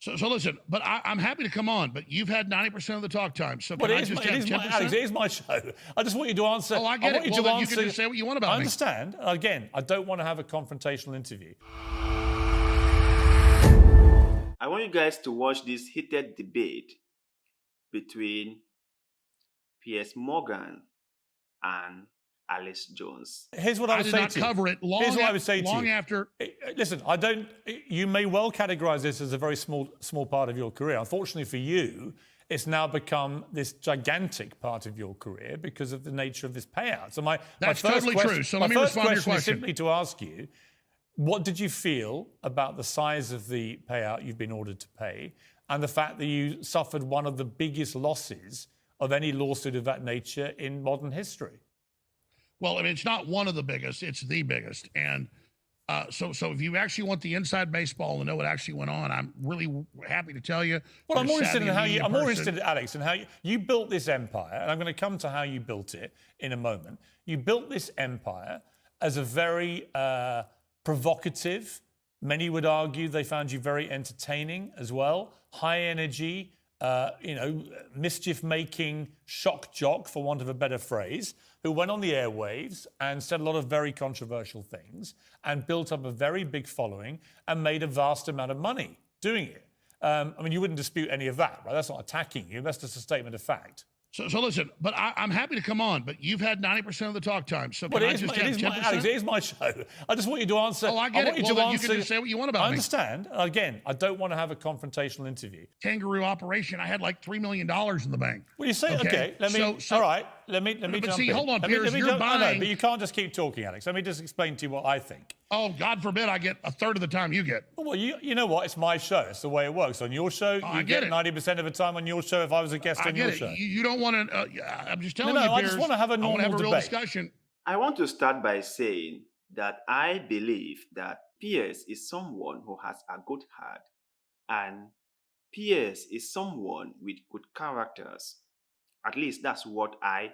So listen, but I'm happy to come on, but you've had 90% of the talk time. So But can I it is, just it have is 10%? my, Alex, it is my show. I just want you to answer. Oh, I get want it. you Well, to then you answer. can just say what you want about I me. understand. Again, I don't want to have a confrontational interview. I want you guys to watch this heated debate between Piers Morgan and Alex Jones. Here's what I would did say not to you. cover it long. Here's what I would say long to you. after. Listen, I don't. You may well categorise this as a very small part of your career. Unfortunately for you, it's now become this gigantic part of your career because of the nature of this payout. So That's totally true. So let me respond to your question. Is simply to ask you, what did you feel about the size of the payout you've been ordered to pay and the fact that you suffered one of the biggest losses of any lawsuit of that nature in modern history? Well, I mean, it's not one of the biggest; it's the biggest. And so if you actually want the inside baseball and know what actually went on, I'm really happy to tell you. Well, I'm more interested in how you. I'm more interested, Alex, in how you built this empire, and I'm going to come to how you built it in a moment. You built this empire as a very provocative. Many would argue they found you very entertaining as well. High energy, mischief-making shock jock, for want of a better phrase, who went on the airwaves and said a lot of very controversial things and built up a very big following and made a vast amount of money doing it. I mean, you wouldn't dispute any of that, right? That's not attacking you. That's just a statement of fact. So listen, but I'm happy to come on, but you've had 90% of the talk time. So can I just have 10%? Alex, it is my show. I just want you to answer. Oh, I get it. Well, then you can just say what you want about me. I understand. Again, I don't want to have a confrontational interview. Kangaroo operation. I had like $3 million in the bank. Well, you say okay. Let me. So, all right. Let me but jump see, in. hold on, Let Piers. me You're jump, buying. No, but you can't just keep talking, Alex. Let me just explain to you what I think. Oh, God forbid I get a third of the time you get. Well, you know what? It's my show. It's the way it works. On your show, you get 90% of the time. On your show, if I was a guest on your show. You don't want to. I'm just telling you, I Piers, just want to have a normal I want to have a real debate. discussion. I want to start by saying that I believe that Piers is someone who has a good heart, and Piers is someone with good characters. At least that's what I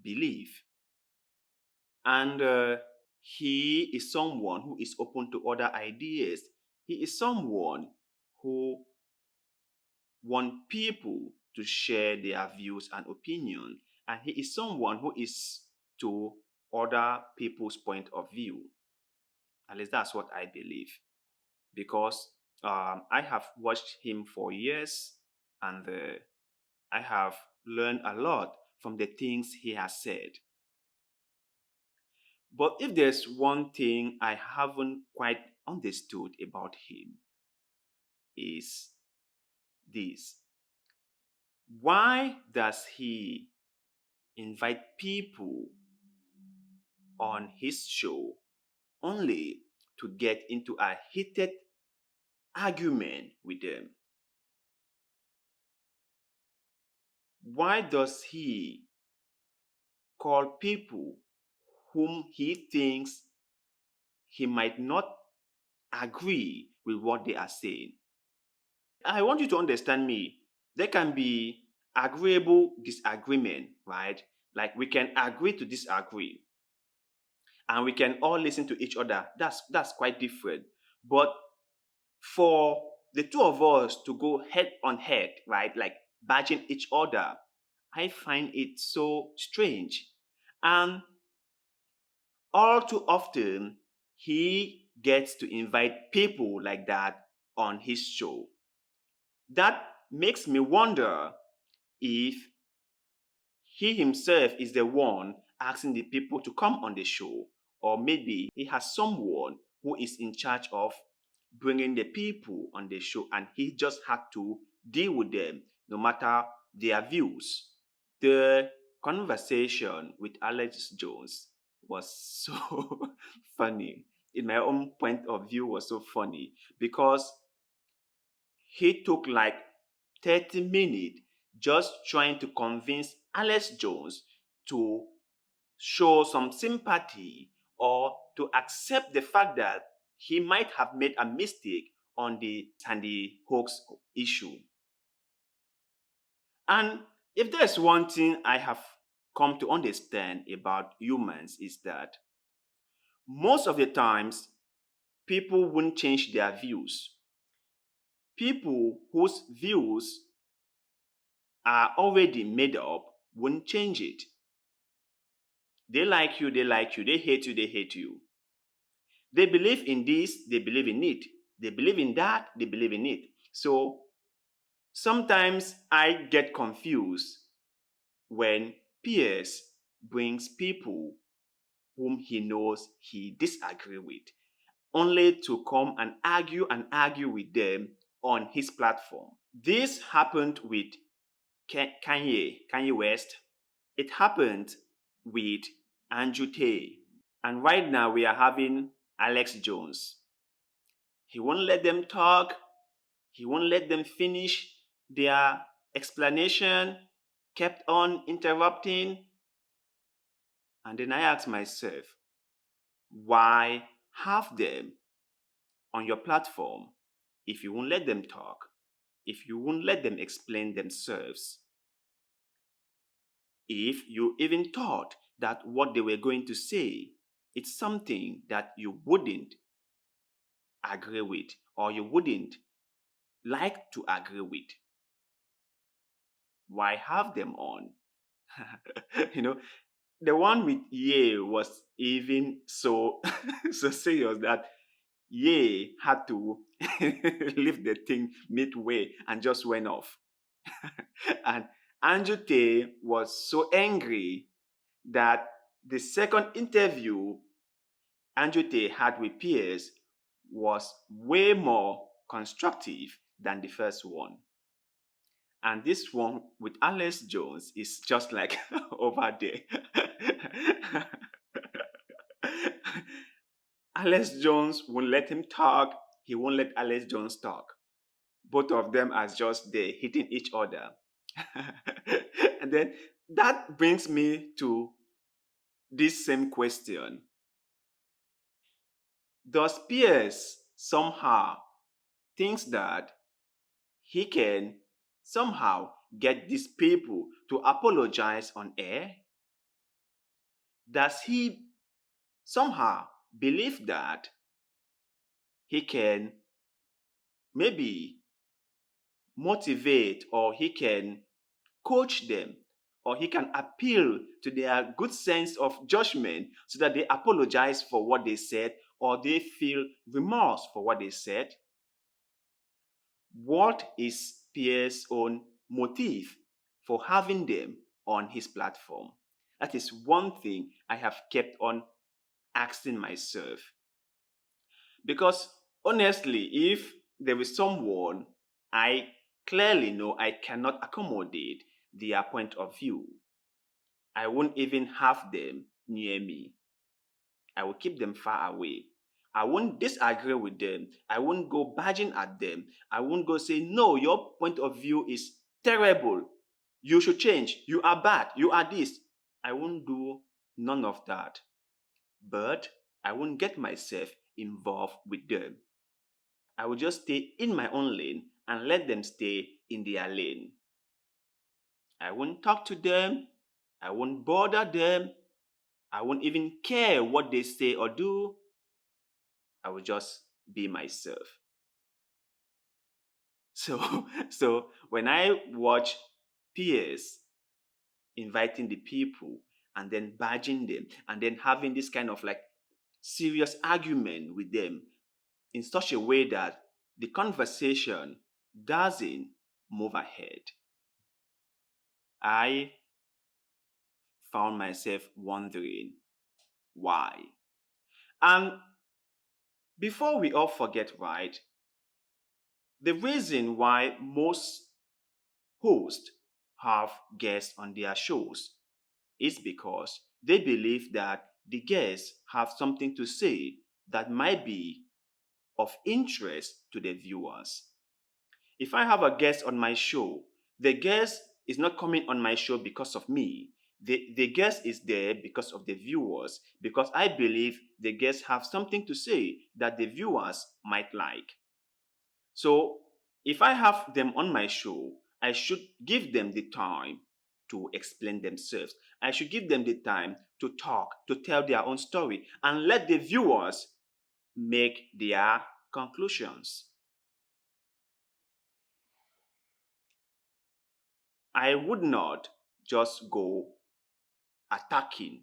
believe. And he is someone who is open to other ideas. He is someone who wants people to share their views and opinions. And he is someone who is to other people's point of view. At least that's what I believe. Because I have watched him for years, and I have learned a lot from the things he has said. But if there's one thing I haven't quite understood about him, is this. Why does he invite people on his show only to get into a heated argument with them? Why does he call people whom he thinks he might not agree with what they are saying? I want you to understand me. There can be agreeable disagreement, right? Like we can agree to disagree, and we can all listen to each other. That's quite different. But for the two of us to go head on head, right, like badging each other, I find it so strange. And all too often, he gets to invite people like that on his show. That makes me wonder if he himself is the one asking the people to come on the show, or maybe he has someone who is in charge of bringing the people on the show, and he just had to deal with them no matter their views. The conversation with Alex Jones was so funny. In my own point of view, was so funny because he took like 30 minutes just trying to convince Alex Jones to show some sympathy or to accept the fact that he might have made a mistake on the Sandy Hook's issue. And if there's one thing I have come to understand about humans, is that most of the times people won't change their views. people whose views are already made up won't change it. They like you, they like you. They hate you, they hate you. They believe in this, they believe in it. They believe in that, they believe in it. So sometimes I get confused when Piers brings people whom he knows he disagree with, only to come and argue with them on his platform. This happened with Kanye West. It happened with Andrew Tate. And right now we are having Alex Jones. He won't let them talk. He won't let them finish their explanation, kept on interrupting. And then I asked myself, why have them on your platform if you won't let them talk, if you won't let them explain themselves? If you even thought that what they were going to say, it's something that you wouldn't agree with or you wouldn't like to agree with, why have them on? You know, the one with Ye was even so so serious that Ye had to leave the thing midway and just went off. And Andrew Tate was so angry that the second interview Andrew Tate had with Piers was way more constructive than the first one. And this one with Alex Jones is just like over there. Alex Jones won't let him talk. He won't let Alex Jones talk. Both of them are just there hitting each other. And then that brings me to this same question. Does Piers somehow thinks that he can somehow get these people to apologize on air? Does he somehow believe that he can maybe motivate or he can coach them or he can appeal to their good sense of judgment so that they apologize for what they said or they feel remorse for what they said? What is Pierre's own motive for having them on his platform? That is one thing I have kept on asking myself. Because honestly, if there is someone I clearly know I cannot accommodate their point of view, I won't even have them near me. I will keep them far away. I won't disagree with them. I won't go badging at them. I won't go say, no, your point of view is terrible. You should change. You are bad. You are this. I won't do none of that. But I won't get myself involved with them. I will just stay in my own lane and let them stay in their lane. I won't talk to them. I won't bother them. I won't even care what they say or do. I will just be myself. So when I watch peers inviting the people and then badging them and then having this kind of like serious argument with them in such a way that the conversation doesn't move ahead, I found myself wondering why. And before we all forget, right, the reason why most hosts have guests on their shows is because they believe that the guests have something to say that might be of interest to the viewers. If I have a guest on my show, the guest is not coming on my show because of me. The guest is there because of the viewers, because I believe the guests have something to say that the viewers might like. So if I have them on my show, I should give them the time to explain themselves. I should give them the time to talk, to tell their own story, and let the viewers make their conclusions. I would not just go attacking,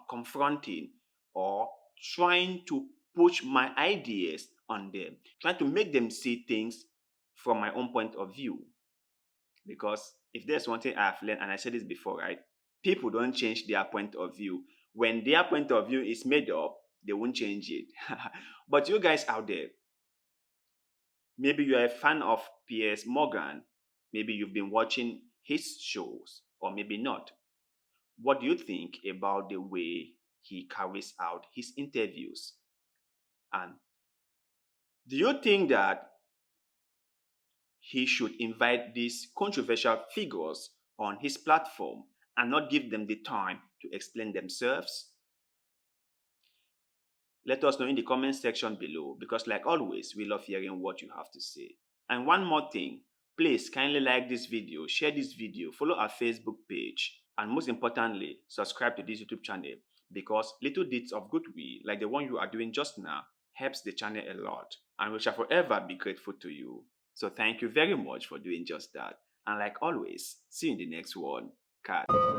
confronting, or trying to push my ideas on them, trying to make them see things from my own point of view. Because if there's one thing I've learned, and I said this before, right? People don't change their point of view. When their point of view is made up, they won't change it. But you guys out there, maybe you're a fan of Piers Morgan. Maybe you've been watching his shows, or maybe not. What do you think about the way he carries out his interviews? And do you think that he should invite these controversial figures on his platform and not give them the time to explain themselves? Let us know in the comment section below, because like always, we love hearing what you have to say. And one more thing, please kindly like this video, share this video, follow our Facebook page, and most importantly, subscribe to this YouTube channel, because little deeds of goodwill like the one you are doing just now helps the channel a lot, and we shall forever be grateful to you. So thank you very much for doing just that. And like always, see you in the next one. Cut.